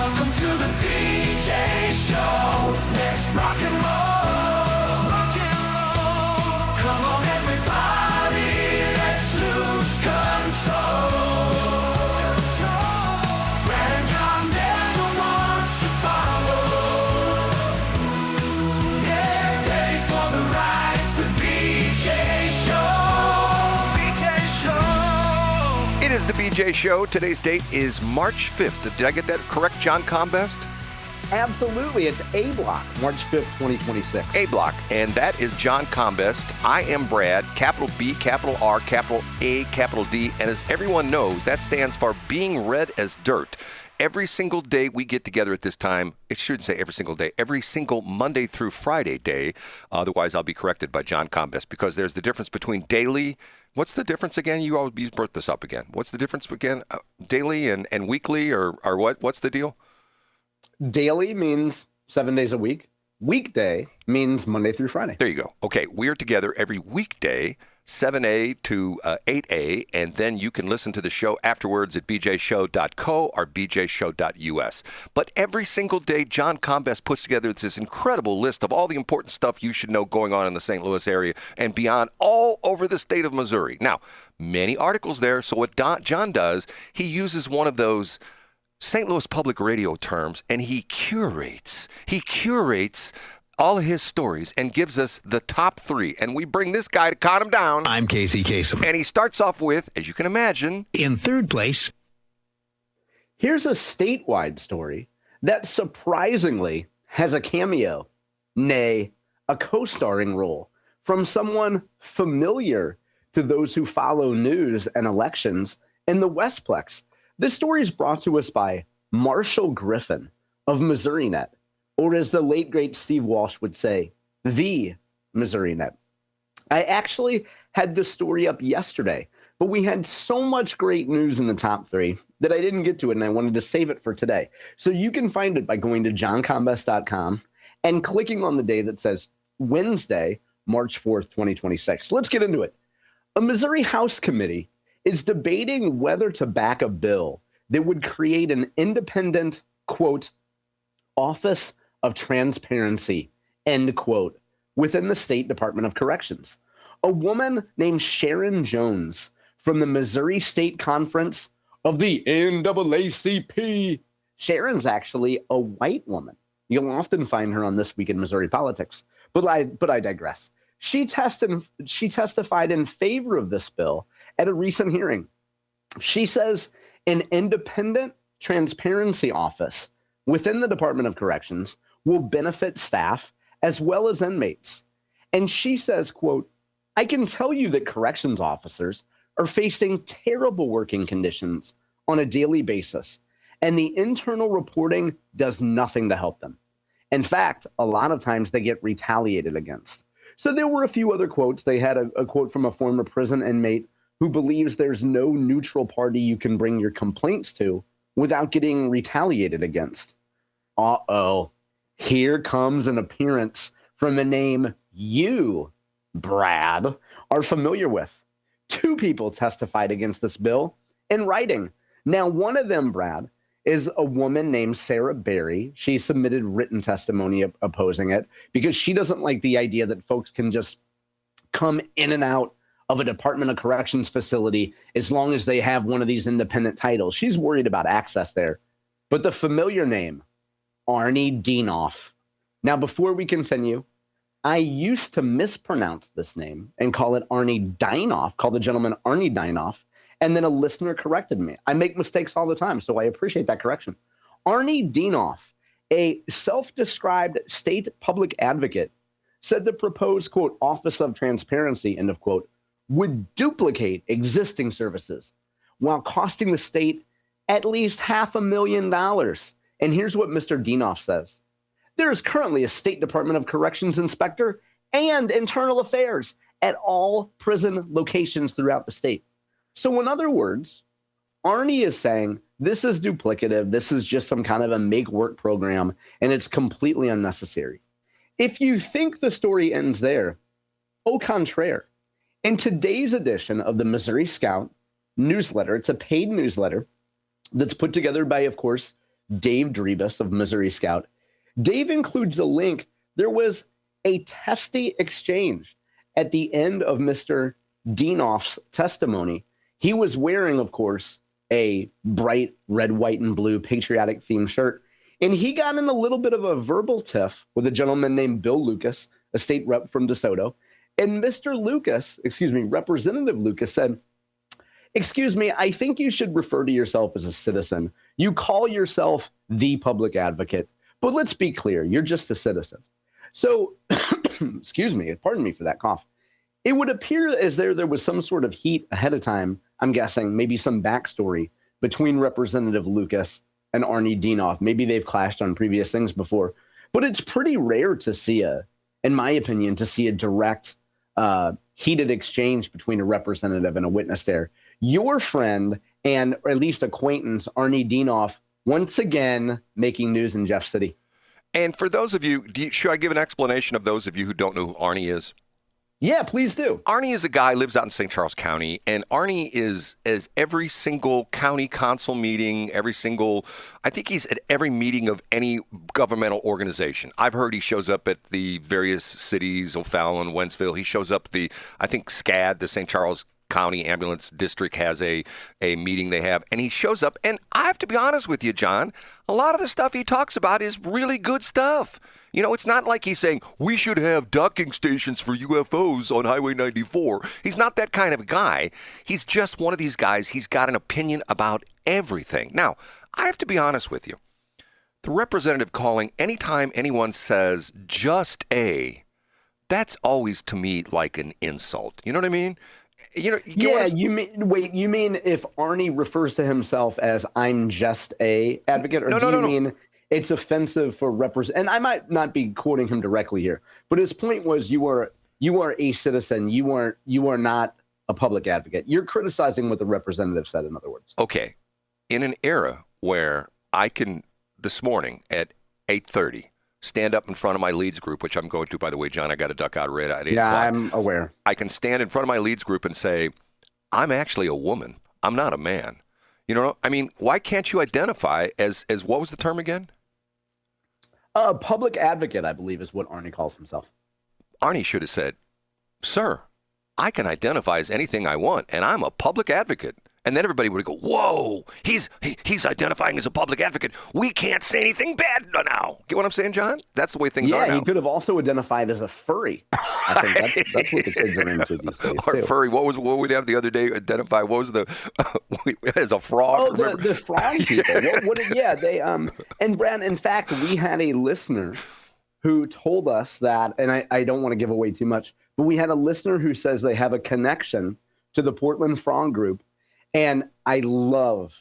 Welcome to the BJ Show. Let's rock and roll. Rock and roll. Come on, everybody. Let's lose control. Brad and John never wants to follow. Yeah, ready for the ride. It's the BJ Show. BJ Show. It is the BJ Show. Today's date is March 5th. Did I get that correct, John Combest? Absolutely. It's A Block, March 5th, 2026. A Block. And that is John Combest. I am Brad, capital B, capital R, capital A, capital D. And as everyone knows, that stands for being red as dirt. Every single day we get together at this time, it shouldn't say every single day, every single Monday through Friday day. Otherwise, I'll be corrected by John Combest because there's the difference between daily. What's the difference again? You always brought this up again. What's the difference again? Daily and weekly or what? What's the deal? Daily means 7 days a week. Weekday means Monday through Friday. There you go. Okay, we're together every weekday, 7A to 8A, and then you can listen to the show afterwards at bjshow.co or bjshow.us. But every single day, John Combest puts together this incredible list of all the important stuff you should know going on in the St. Louis area and beyond, all over the state of Missouri. Now, many articles there, so what John does, he uses one of those St. Louis Public Radio terms, and he curates all of his stories and gives us the top three. And we bring this guy to calm him down. I'm Casey Kasem. And he starts off with, as you can imagine, in third place. Here's a statewide story that surprisingly has a cameo, nay, a co-starring role from someone familiar to those who follow news and elections in the Westplex. This story is brought to us by Marshall Griffin of MissouriNet, or as the late, great Steve Walsh would say, the MissouriNet. I actually had this story up yesterday, but we had so much great news in the top three that I didn't get to it, and I wanted to save it for today. So you can find it by going to johncombest.com and clicking on the day that says Wednesday, March 4th, 2026. Let's get into it. A Missouri House committee is debating whether to back a bill that would create an independent, quote, Office of Transparency, end quote, within the State Department of Corrections. A woman named Sharon Jones from the Missouri State Conference of the NAACP. Sharon's actually a white woman. You'll often find her on This Week in Missouri Politics, but I digress. She testified in favor of this bill at a recent hearing. She says an independent transparency office within the Department of Corrections will benefit staff as well as inmates. And she says, quote, I can tell you that corrections officers are facing terrible working conditions on a daily basis, and the internal reporting does nothing to help them. In fact, a lot of times they get retaliated against. So there were a few other quotes. They had a quote from a former prison inmate who believes there's no neutral party you can bring your complaints to without getting retaliated against. Uh-oh. Here comes an appearance from a name you, Brad, are familiar with. Two people testified against this bill in writing. Now, one of them, Brad, is a woman named Sarah Berry. She submitted written testimony opposing it because she doesn't like the idea that folks can just come in and out of a Department of Corrections facility as long as they have one of these independent titles. She's worried about access there. But the familiar name, Arnie Dienoff. Now, before we continue, I used to mispronounce this name and call it Arnie Dienoff, call the gentleman Arnie Dienoff. And then a listener corrected me. I make mistakes all the time, so I appreciate that correction. Arnie Dienoff, a self-described state public advocate, said the proposed, quote, Office of Transparency, end of quote, would duplicate existing services while costing the state at least $500,000. And here's what Mr. Dienoff says. There is currently a State Department of Corrections inspector and internal affairs at all prison locations throughout the state. So in other words, Arnie is saying this is duplicative. This is just some kind of a make work program, and it's completely unnecessary. If you think the story ends there, au contraire. In today's edition of the Missouri Scout newsletter, it's a paid newsletter that's put together by, of course, Dave Drebes of Missouri Scout. Dave includes a link. There was a testy exchange at the end of Mr. Dienoff's testimony. He was wearing, of course, a bright red, white, and blue patriotic themed shirt. And he got in a little bit of a verbal tiff with a gentleman named Bill Lucas, a state rep from DeSoto. And Mr. Lucas, Representative Lucas said, "Excuse me, I think you should refer to yourself as a citizen. You call yourself the public advocate, but let's be clear, you're just a citizen." So, excuse me, pardon me for that cough. It would appear as though there was some sort of heat ahead of time, I'm guessing, maybe some backstory between Representative Lucas and Arnie Dienoff. Maybe they've clashed on previous things before, but it's pretty rare to see in my opinion, to see a direct heated exchange between a representative and a witness there. Your friend and or at least acquaintance, Arnie Dienoff, once again making news in Jeff City. And for those of you, should I give an explanation of those of you who don't know who Arnie is? Yeah, please do. Arnie is a guy who lives out in St. Charles County, and Arnie is every single county council meeting, I think he's at every meeting of any governmental organization. I've heard he shows up at the various cities, O'Fallon, Wentzville. He shows up at I think SCAD, the St. Charles County Ambulance District, has a meeting they have, and he shows up. And I have to be honest with you, John, a lot of the stuff he talks about is really good stuff. You know, it's not like he's saying we should have docking stations for UFOs on Highway 94. He's not that kind of a guy. He's just one of these guys. He's got an opinion about everything. Now, I have to be honest with you. The representative calling anytime anyone says just that's always to me like an insult. You know what I mean? You mean if Arnie refers to himself as "I'm just a advocate," or do you mean it's offensive for and I might not be quoting him directly here, but his point was you are a citizen. You are not a public advocate. You're criticizing what the representative said, in other words. Okay. In an era where I can, this morning at 8:30, stand up in front of my leads group, which I'm going to, by the way, John, I got to duck out right at 8 o'clock. I'm aware. I can stand in front of my leads group and say, I'm actually a woman. I'm not a man. You know, I mean, why can't you identify as what was the term again? Public advocate, I believe, is what Arnie calls himself. Arnie should have said, "Sir, I can identify as anything I want, and I'm a public advocate." And then everybody would go, "Whoa, he's identifying as a public advocate. We can't say anything bad now." Get what I'm saying, John? That's the way things are now. Yeah, he could have also identified as a furry. I think that's what the kids are into these days, or too. Furry. What we have the other day? Identify. What was as a frog? Oh, the frog people. They and Brad. In fact, we had a listener who told us that, and I don't want to give away too much, but we had a listener who says they have a connection to the Portland Frog Group. And I love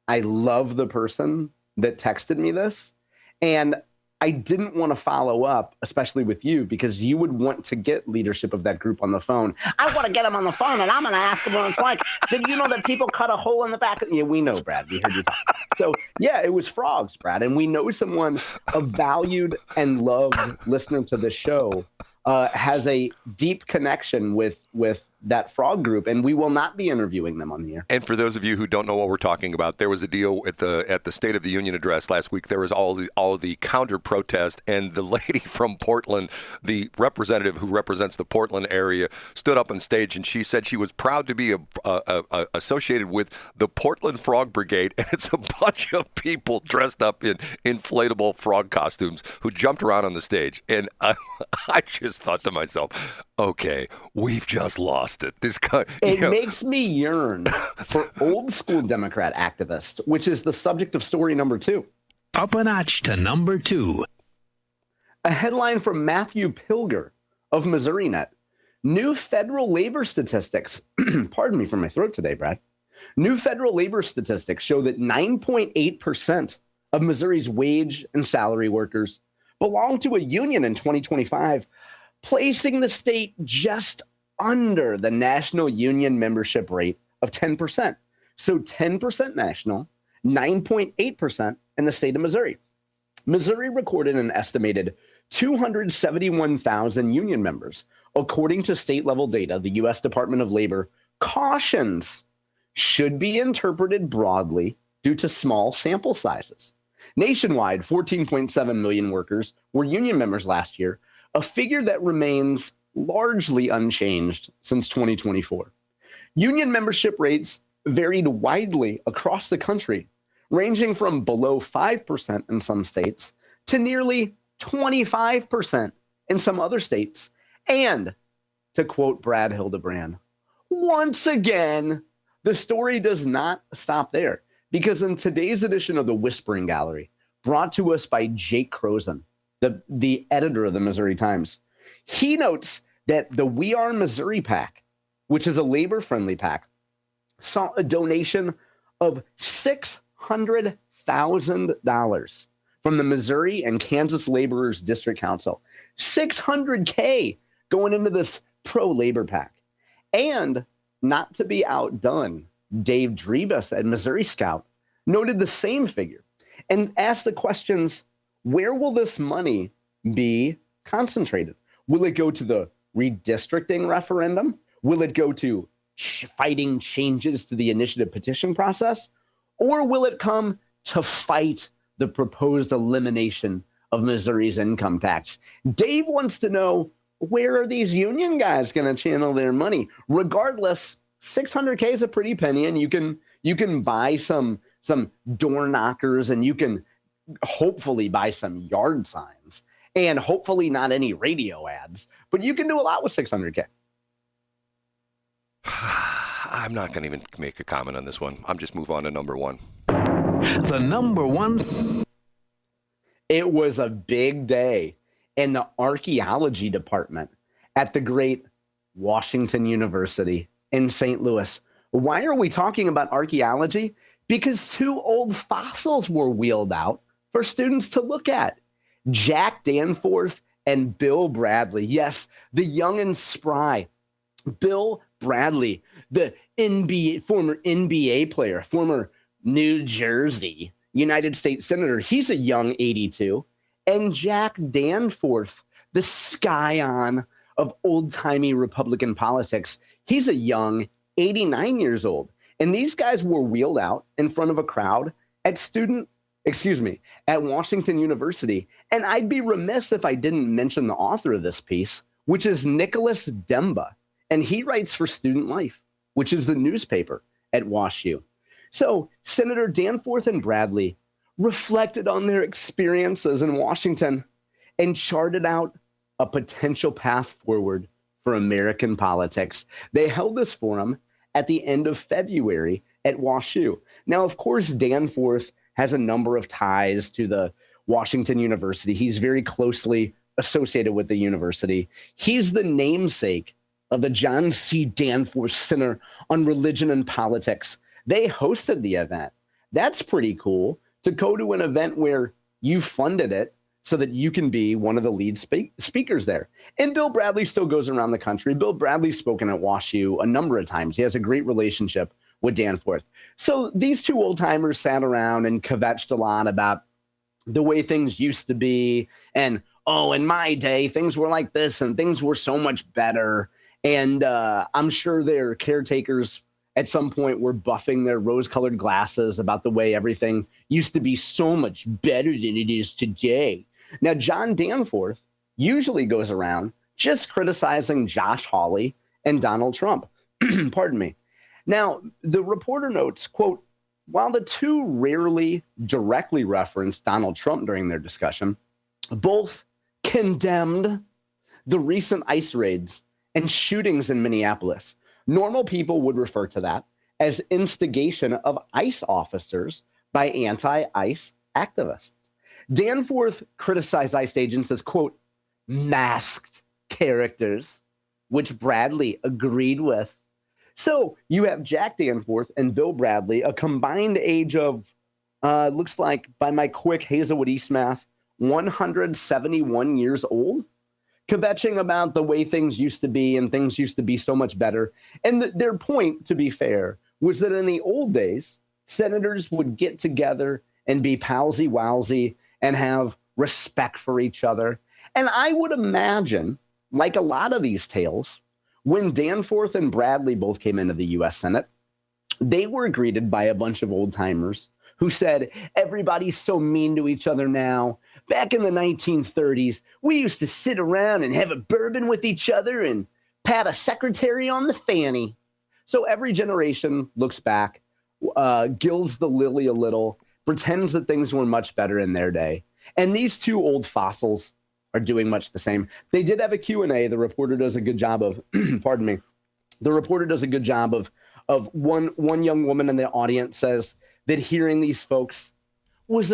the person that texted me this. And I didn't want to follow up, especially with you, because you would want to get leadership of that group on the phone. I want to get them on the phone, and I'm going to ask them what it's like. Did you know that people cut a hole in the back? Yeah, we know, Brad. We heard you talk. So, yeah, it was frogs, Brad. And we know someone, a valued and loved listener to this show, has a deep connection with that frog group, and we will not be interviewing them on the air. And for those of you who don't know what we're talking about, there was a deal at the State of the Union address last week. There was all of the counter protest, and the lady from Portland, the representative who represents the Portland area, stood up on stage, and she said she was proud to be associated with the Portland Frog Brigade, and it's a bunch of people dressed up in inflatable frog costumes who jumped around on the stage. And I just thought to myself, okay, we've just lost it. This guy, makes me yearn for old school Democrat activists, which is the subject of story number 2. Up a notch to number 2. A headline from Matthew Pilger of MissouriNet. New federal labor statistics, pardon me for my throat today, Brad. New federal labor statistics show that 9.8% of Missouri's wage and salary workers belong to a union in 2025, placing the state just under the national union membership rate of 10%. So 10% national, 9.8% in the state of Missouri. Missouri recorded an estimated 271,000 union members. According to state-level data, the U.S. Department of Labor cautions should be interpreted broadly due to small sample sizes. Nationwide, 14.7 million workers were union members last year, a figure that remains largely unchanged since 2024. Union membership rates varied widely across the country, ranging from below 5% in some states to nearly 25% in some other states. And to quote Brad Hildebrand, once again, the story does not stop there, because in today's edition of the Whispering Gallery, brought to us by Jake Kroesen, the editor of the Missouri Times, he notes that the We Are Missouri PAC, which is a labor-friendly PAC, saw a donation of $600,000 from the Missouri and Kansas Laborers District Council. $600K going into this pro-labor PAC. And not to be outdone, Dave Drebes at Missouri Scout noted the same figure and asked the questions, where will this money be concentrated? Will it go to the redistricting referendum? Will it go to fighting changes to the initiative petition process? Or will it come to fight the proposed elimination of Missouri's income tax? Dave wants to know, where are these union guys going to channel their money? Regardless, $600K is a pretty penny, and you can buy some door knockers, and you can hopefully buy some yard signs, and hopefully not any radio ads, but you can do a lot with $600K. I'm not going to even make a comment on this one. I'm just move on to number one. The number one. It was a big day in the archaeology department at the great Washington University in St. Louis. Why are we talking about archaeology? Because two old fossils were wheeled out for students to look at. Jack Danforth and Bill Bradley. Yes, the young and spry Bill Bradley, the former NBA player, former New Jersey United States Senator. He's a young 82. And Jack Danforth, the scion of old-timey Republican politics. He's a young 89 years old. And these guys were wheeled out in front of a crowd at Washington University. And I'd be remiss if I didn't mention the author of this piece, which is Nicholas Demba. And he writes for Student Life, which is the newspaper at WashU. So Senator Danforth and Bradley reflected on their experiences in Washington and charted out a potential path forward for American politics. They held this forum at the end of February at WashU. Now, of course, Danforth has a number of ties to the Washington University. He's very closely associated with the university. He's the namesake of the John C. Danforth Center on Religion and Politics. They hosted the event. That's pretty cool, to go to an event where you funded it so that you can be one of the lead speakers there. And Bill Bradley still goes around the country. Bill Bradley's spoken at WashU a number of times. He has a great relationship with Danforth. So these two old timers sat around and kvetched a lot about the way things used to be. And, oh, in my day, things were like this and things were so much better. And I'm sure their caretakers at some point were buffing their rose-colored glasses about the way everything used to be so much better than it is today. Now, John Danforth usually goes around just criticizing Josh Hawley and Donald Trump. Pardon me. Now, the reporter notes, quote, while the two rarely directly referenced Donald Trump during their discussion, both condemned the recent ICE raids and shootings in Minneapolis. Normal people would refer to that as instigation of ICE officers by anti-ICE activists. Danforth criticized ICE agents as, quote, masked characters, which Bradley agreed with. So you have Jack Danforth and Bill Bradley, a combined age of, looks like by my quick Hazelwood East math, 171 years old, kvetching about the way things used to be and things used to be so much better. And their point, to be fair, was that in the old days, senators would get together and be palsy-walsy and have respect for each other. And I would imagine, like a lot of these tales, when Danforth and Bradley both came into the U.S. Senate, they were greeted by a bunch of old-timers who said, everybody's so mean to each other now. Back in the 1930s, we used to sit around and have a bourbon with each other and pat a secretary on the fanny. So every generation looks back, gilds the lily a little, pretends that things were much better in their day. And these two old fossils are doing much the same. They did have a Q&A. The reporter does a good job of, pardon me. The reporter does a good job of one young woman in the audience says that hearing these folks was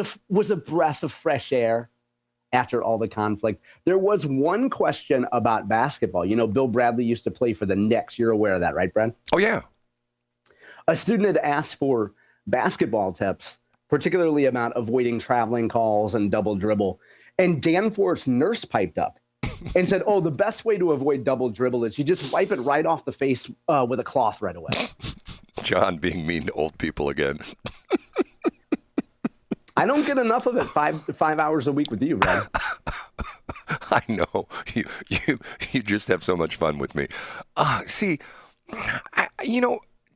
a breath of fresh air after all the conflict. There was one question about basketball. You know, Bill Bradley used to play for the Knicks. You're aware of that, right, Brad? Oh, yeah. A student had asked for basketball tips, particularly about avoiding traveling calls and double dribble. And Danforth's nurse piped up and said, the best way to avoid double dribble is you just wipe it right off the face with a cloth right away. John being mean to old people again. I don't get enough of it 5 hours a week with you, Brad. I know. You just have so much fun with me. See,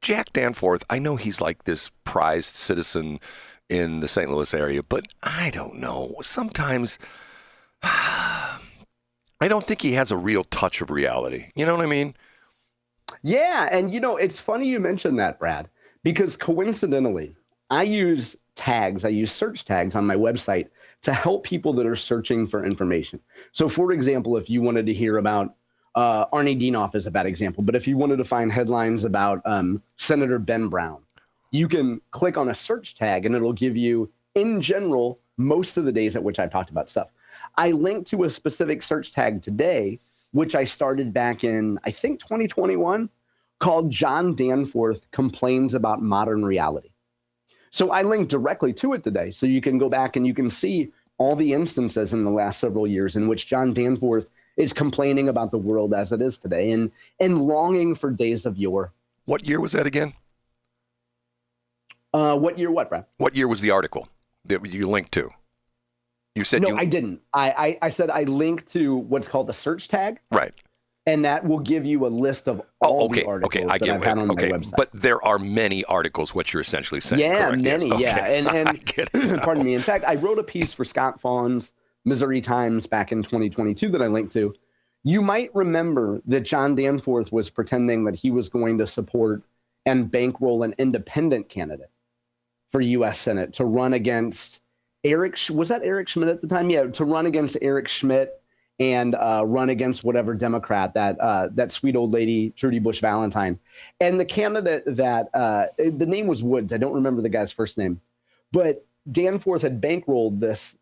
Jack Danforth, I know he's like this prized citizen in the St. Louis area, but I don't know. Sometimes I don't think he has a real touch of reality. You know what I mean? Yeah, and it's funny you mentioned that, Brad, because coincidentally, I use search tags on my website to help people that are searching for information. So, for example, if you wanted to hear about Arnie Dienoff is a bad example, but if you wanted to find headlines about Senator Ben Brown, you can click on a search tag and it'll give you, in general, most of the days at which I've talked about stuff. I linked to a specific search tag today, which I started back in, I think, 2021, called John Danforth Complains About Modern Reality. So I linked directly to it today. So you can go back and you can see all the instances in the last several years in which John Danforth is complaining about the world as it is today and longing for days of yore. What year was that again? What year what, Brad? What year was the article that you linked to? You said I didn't. I said I linked to what's called the search tag. Right. And that will give you a list of all the articles that I've had on my website. But there are many articles, what you're essentially saying. Yeah, correct? many, yes. yeah. Okay. And pardon me. In fact, I wrote a piece for Scott Fawn's Missouri Times back in 2022 that I linked to. You might remember that John Danforth was pretending that he was going to support and bankroll an independent candidate for U.S. Senate to run against Eric Schmidt at the time? Yeah, to run against Eric Schmidt and run against whatever Democrat, that sweet old lady, Trudy Bush Valentine. And the candidate that, the name was Woods. I don't remember the guy's first name. But Danforth had bankrolled this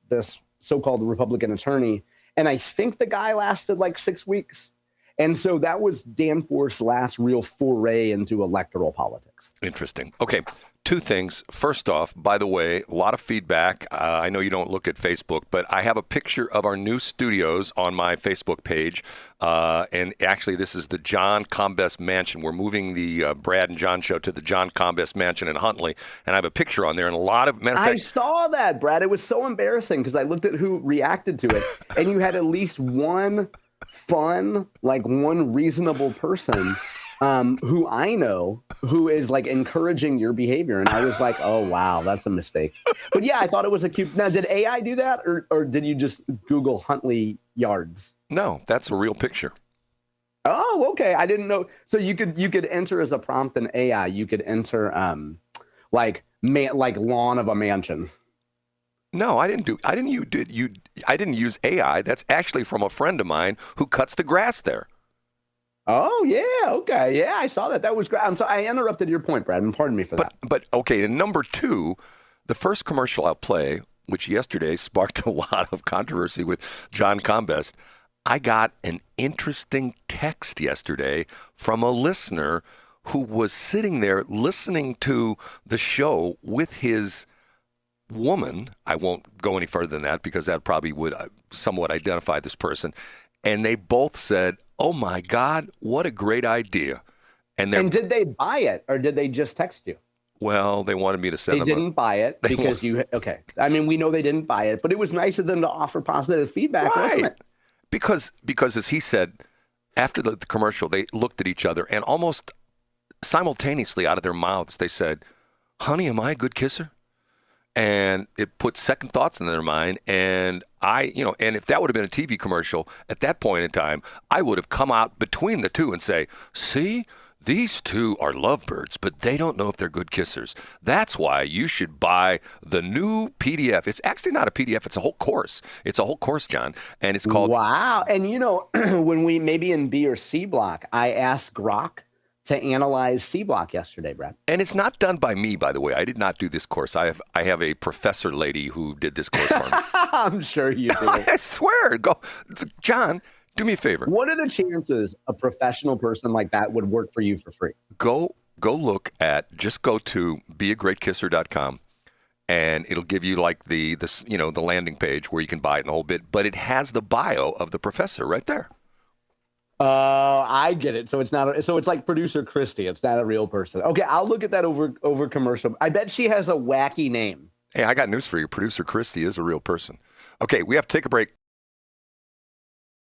so-called Republican attorney. And I think the guy lasted like 6 weeks. And so that was Danforth's last real foray into electoral politics. Interesting. Okay. Two things. First off, by the way, a lot of feedback. I know you don't look at Facebook, but I have a picture of our new studios on my Facebook page. And actually, this is the John Combest Mansion. We're moving the Brad and John show to the John Combest Mansion in Huntley. And I have a picture on there. And a lot of, I saw that, Brad. It was so embarrassing because I looked at who reacted to it. And you had at least one fun, like one reasonable person who I know who is like encouraging your behavior. And I was like, oh, wow, that's a mistake. But yeah, I thought it was a cute. Now, did AI do that or did you just Google Huntley Yards? No, that's a real picture. Oh, OK. I didn't know. So you could enter as a prompt in AI. You could enter like lawn of a mansion. No, I didn't use AI. That's actually from a friend of mine who cuts the grass there. Oh, yeah. Okay. Yeah, I saw that. That was great. I'm sorry. I interrupted your point, Brad, and pardon me for that. But okay, and number two, the first commercial I'll play, which yesterday sparked a lot of controversy with John Combest, I got an interesting text yesterday from a listener who was sitting there listening to the show with his woman. I won't go any further than that because that probably would somewhat identify this person. And they both said, oh, my God, what a great idea. And did they buy it or did they just text you? Well, they wanted me to send them. They didn't buy it because okay. I mean, we know they didn't buy it, but it was nice of them to offer positive feedback, wasn't it? Because as he said, after the commercial, they looked at each other and almost simultaneously out of their mouths, they said, honey, am I a good kisser? and it puts second thoughts in their mind. And and if that would have been a TV commercial at that point in time, I would have come out between the two and say, see, these two are lovebirds, but they don't know if they're good kissers. That's why you should buy the new PDF. It's actually not a PDF. It's a whole course. It's a whole course, John. And it's called... Wow. And, when we maybe in B or C block, I asked Grok to analyze C block yesterday, Brad. And it's not done by me, by the way. I did not do this course. I have a professor lady who did this course for me. I'm sure you do. I swear. Go, John, do me a favor. What are the chances a professional person like that would work for you for free? Go look at, just go to beagreatkisser.com, and it'll give you like the landing page where you can buy it and the whole bit, but it has the bio of the professor right there. I get it. So it's not. So it's like producer Christy. It's not a real person. Okay, I'll look at that over commercial. I bet she has a wacky name. Hey, I got news for you. Producer Christy is a real person. Okay, we have to take a break.